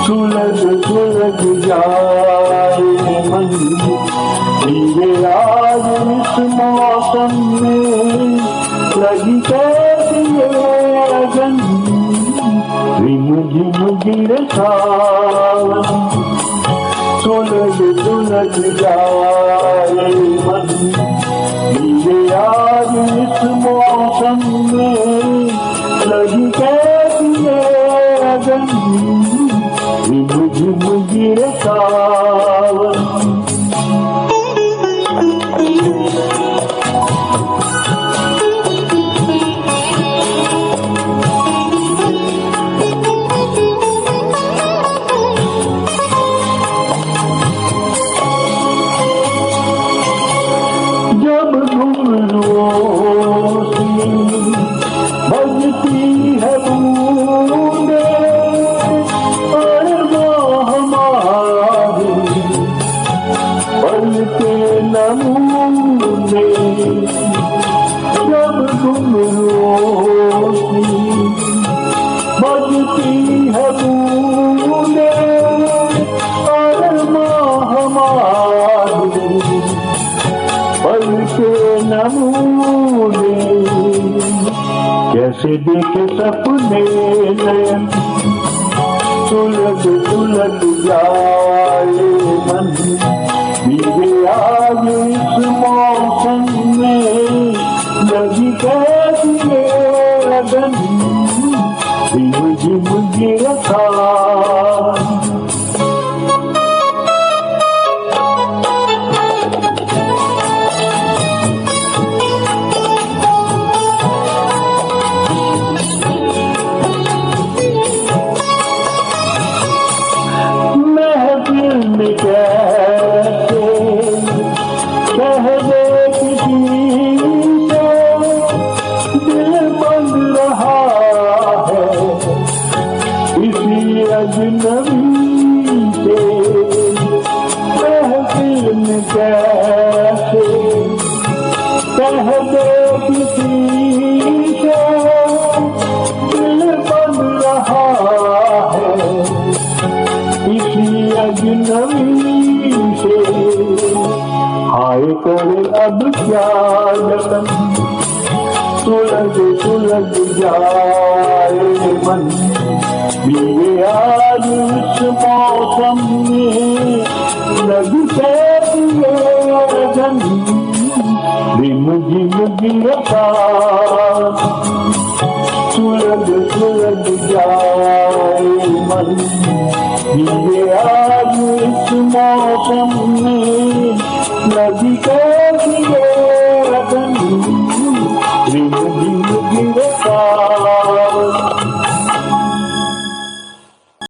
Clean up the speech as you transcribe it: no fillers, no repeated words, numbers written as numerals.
सुलग सुलग जाए मन धीरे आज इस मौसम में लगी कैसी लगन रिम झिम गिरे सावन सुलग सुलग जाए मन धीरे आज इस मौसम में लगी कैसी लगन रिम झिम गिरे सावन जब घुंघरुओं से बजती है बूंदे और वो हमारे पल के नमूने जब घुंघरुओं से बजती है बूंदे और वो हमारे पल के नमूने कैसे देखे सपने नयन सुलग सुलग जाए मन धीरे आज इस मौसम में लगी कैसी लगन झिम झिम गिरता कैसे कह दे किसी से दिल बंद रहा है इसी अजनबी से महफिल में कैसे कह दे किसी से दिल बंद रहा है इसी अजनबी से हाय करे अब क्या जतन सुलग सुलग जाए मन बीवे आज इस मौसम में लगी कैसी लगन रिम झिम गिरता सुलग सुलग जाए मन धीरे आज इस मौसम में लगी कैसी लगन रिम झिम गिरता